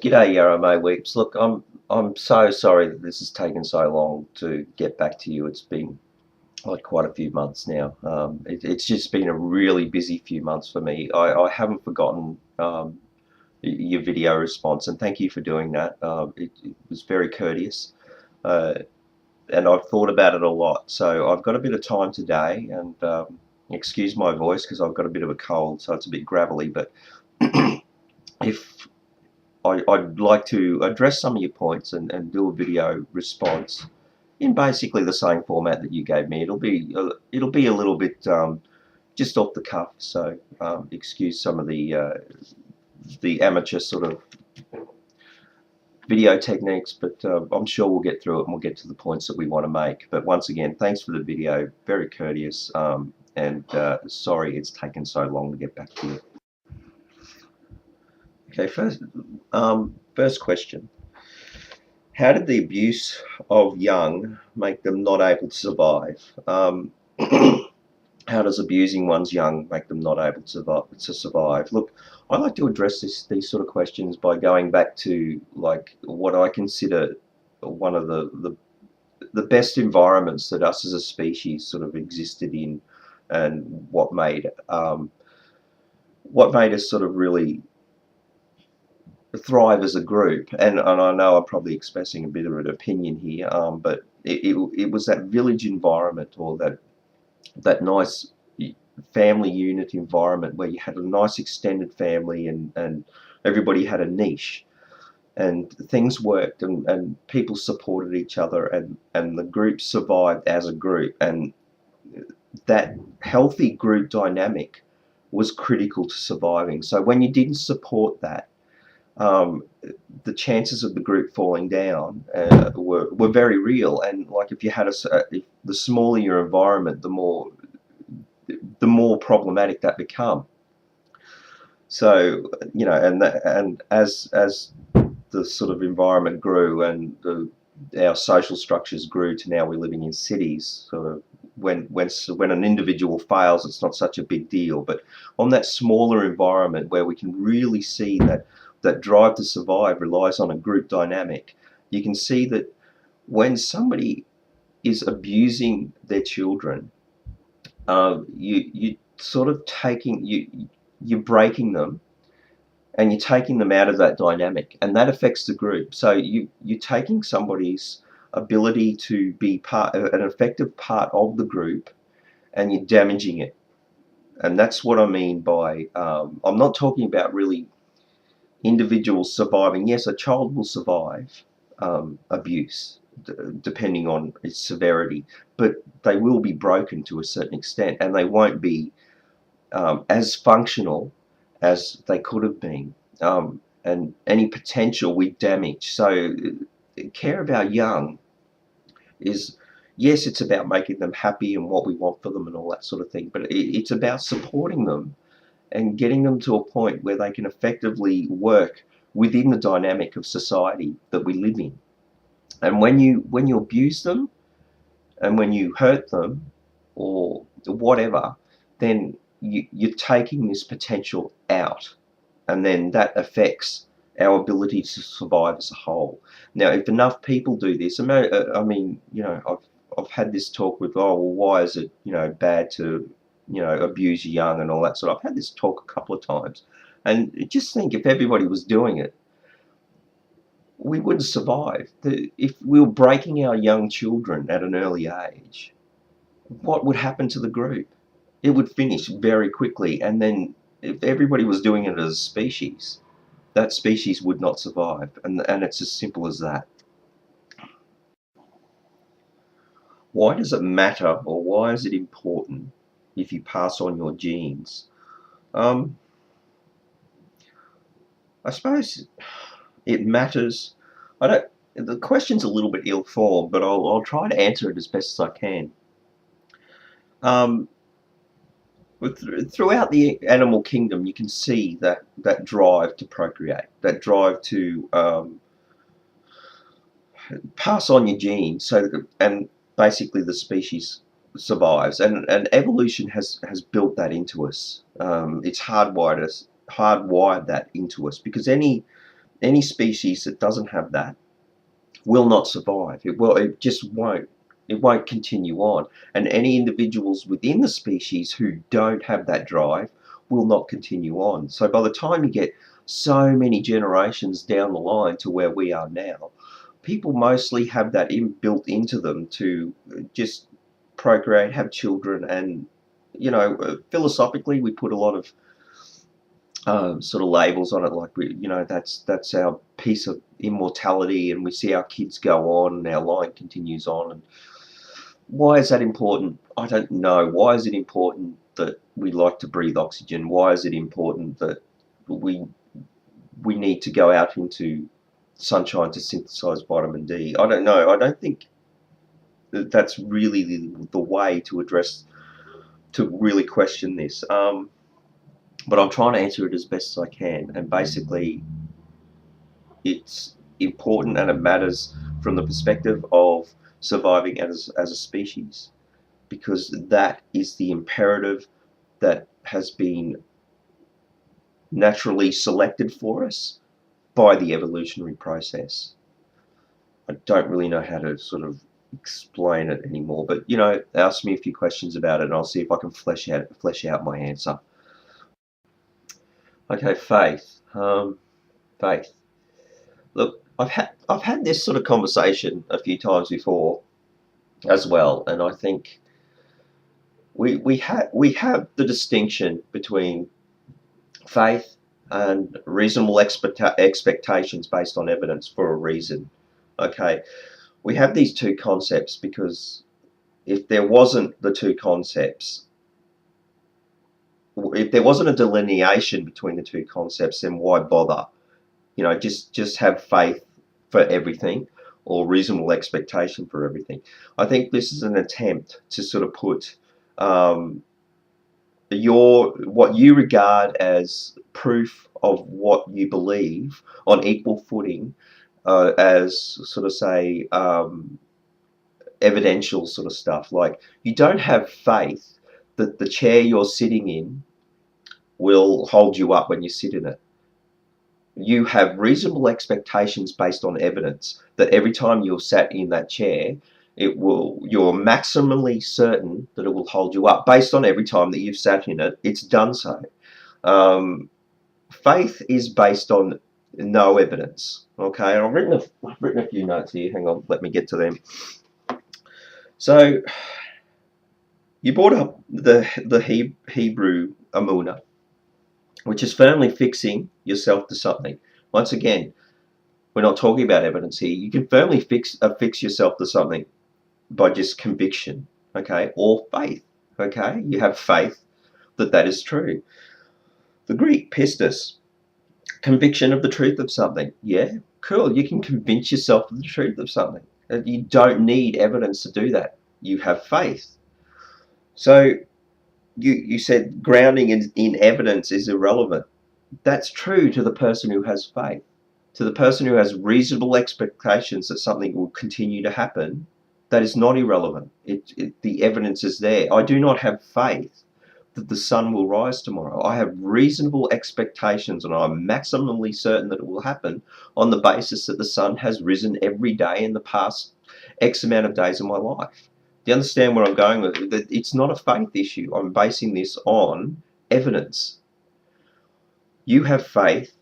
G'day, YirmeyahuWeeps. Look, I'm so sorry that this has taken so long to get back to you. It's been like quite a few months now. It's just been a really busy few months for me. I haven't forgotten your video response, and thank you for doing that. It was very courteous, uh, and I've thought about it a lot. So I've got a bit of time today, and excuse my voice because I've got a bit of a cold, so it's a bit gravelly. But if I'd like to address some of your points and do a video response in basically the same format that you gave me. It'll be a little bit just off the cuff, so excuse some of the amateur sort of video techniques, but I'm sure we'll get through it and we'll get to the points that we want to make. But once again, thanks for the video, very courteous, and sorry it's taken so long to get back to you. Okay, first question. How did the abuse of young make them not able to survive? How does abusing one's young make them not able to survive? Look, I like to address these sort of questions by going back to like what I consider one of the best environments that us as a species sort of existed in, and what made us sort of really thrive as a group. And I know I'm probably expressing a bit of an opinion here, but it was that village environment, or that nice family unit environment where you had a nice extended family, and everybody had a niche, and things worked, and people supported each other, and the group survived as a group. And that healthy group dynamic was critical to surviving. So when you didn't support that, the chances of the group falling down were very real. And like if you had if the smaller your environment, the more problematic that become. So and as the sort of environment grew, and our social structures grew to now we're living in cities, sort of when an individual fails, it's not such a big deal. But on that smaller environment where we can really see that drive to survive relies on a group dynamic, you can see that when somebody is abusing their children, you sort of you're breaking them, and you're taking them out of that dynamic, and that affects the group. So you're taking somebody's ability to be an effective part of the group, and you're damaging it. And that's what I mean by I'm not talking about really individuals surviving. Yes, a child will survive abuse depending on its severity, but they will be broken to a certain extent, and they won't be as functional as they could have been, and any potential we damage. So care of our young is, yes, it's about making them happy and what we want for them and all that sort of thing, but it's about supporting them and getting them to a point where they can effectively work within the dynamic of society that we live in. And when you abuse them, and when you hurt them, or whatever, then you're taking this potential out, and then that affects our ability to survive as a whole. Now, if enough people do this, I mean, I've had this talk with, oh, well, why is it, bad to, abuse young and all that sort of. I've had this talk a couple of times, and just think, if everybody was doing it, we wouldn't survive. If we were breaking our young children at an early age, what would happen to the group? It would finish very quickly. And then if everybody was doing it as a species, that species would not survive. And it's as simple as that. Why does it matter, or why is it important if you pass on your genes? I suppose it matters. The question's a little bit ill-formed, but I'll try to answer it as best as I can. Throughout the animal kingdom, you can see that drive to procreate, that drive to pass on your genes, and basically the species survives, and evolution has built that into us. It's hardwired that into us, because any Any species that doesn't have that will not survive. It just won't. It won't continue on. And any individuals within the species who don't have that drive will not continue on. So by the time you get so many generations down the line to where we are now, people mostly have that built into them to just procreate, have children, and philosophically, we put a lot of sort of labels on it, like that's our piece of immortality, and we see our kids go on, and our line continues on. And why is that important? I don't know. Why is it important that we like to breathe oxygen? Why is it important that we we need to go out into sunshine to synthesize vitamin D? I don't know. I don't think that that's really the way to really question this. But I'm trying to answer it as best as I can. And basically, it's important and it matters from the perspective of surviving as a species, because that is the imperative that has been naturally selected for us by the evolutionary process. I don't really know how to sort of explain it anymore, but ask me a few questions about it and I'll see if I can flesh out my answer. Okay, faith. Faith. Look, I've had this sort of conversation a few times before as well, and I think we have the distinction between faith and reasonable expectations based on evidence for a reason. Okay, we have these two concepts because if there wasn't the two concepts, if there wasn't a delineation between the two concepts, then why bother? Just have faith for everything or reasonable expectation for everything. I think this is an attempt to sort of put what you regard as proof of what you believe on equal footing as sort of say evidential sort of stuff. Like, you don't have faith that the chair you're sitting in will hold you up when you sit in it. You have reasonable expectations based on evidence that every time you're sat in that chair, you're maximally certain that it will hold you up. Based on every time that you've sat in it, it's done so. Faith is based on no evidence. Okay, and I've written a few notes here. Hang on, let me get to them. So you brought up the Hebrew amuna, which is firmly fixing yourself to something. Once again, we're not talking about evidence here. You can firmly fix yourself to something by just conviction, okay, or faith, okay. You have faith that is true. The Greek pistis, conviction of the truth of something. Yeah, cool. You can convince yourself of the truth of something. You don't need evidence to do that. You have faith. So you said grounding in evidence is irrelevant. That's true to the person who has faith. To the person who has reasonable expectations that something will continue to happen, that is not irrelevant. The evidence is there. I do not have faith that the sun will rise tomorrow. I have reasonable expectations and I'm maximally certain that it will happen on the basis that the sun has risen every day in the past X amount of days of my life. Do you understand where I'm going with it? It's not a faith issue. I'm basing this on evidence. You have faith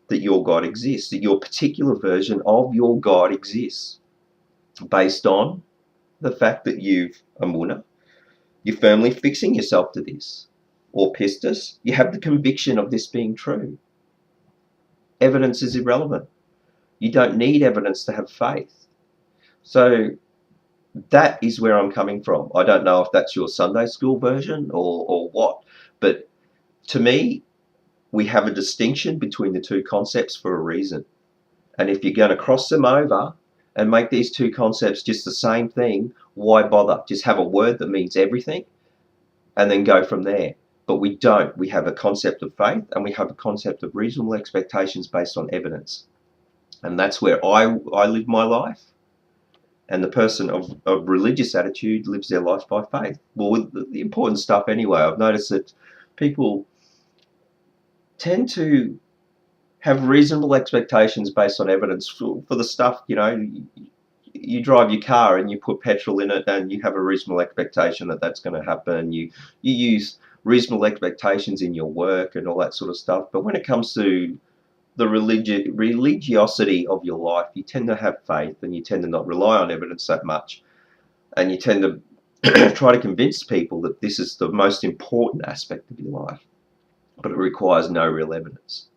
that your God exists, that your particular version of your God exists, based on the fact that you're firmly fixing yourself to this. Or pistis, you have the conviction of this being true. Evidence is irrelevant. You don't need evidence to have faith. So that is where I'm coming from. I don't know if that's your Sunday school version or what, but to me, we have a distinction between the two concepts for a reason. And if you're going to cross them over and make these two concepts just the same thing, why bother? Just have a word that means everything and then go from there. But we don't. We have a concept of faith and we have a concept of reasonable expectations based on evidence. And that's where I live my life. And the person of religious attitude lives their life by faith. Well, with the important stuff anyway, I've noticed that people tend to have reasonable expectations based on evidence for the stuff, you know. You drive your car and you put petrol in it and you have a reasonable expectation that that's going to happen. You use reasonable expectations in your work and all that sort of stuff. But when it comes to the religiosity of your life, you tend to have faith and you tend to not rely on evidence that much. And you tend to try to convince people that this is the most important aspect of your life, but it requires no real evidence.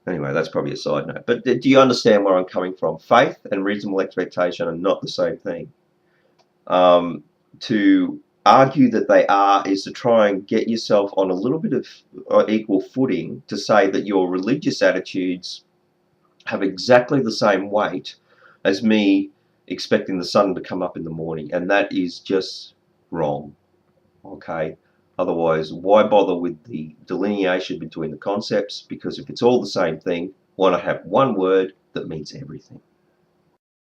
Anyway, that's probably a side note. But do you understand where I'm coming from? Faith and reasonable expectation are not the same thing. To argue that they are is to try and get yourself on a little bit of equal footing to say that your religious attitudes have exactly the same weight as me expecting the sun to come up in the morning. And that is just wrong. Okay? Otherwise, why bother with the delineation between the concepts? Because if it's all the same thing, why not have one word that means everything?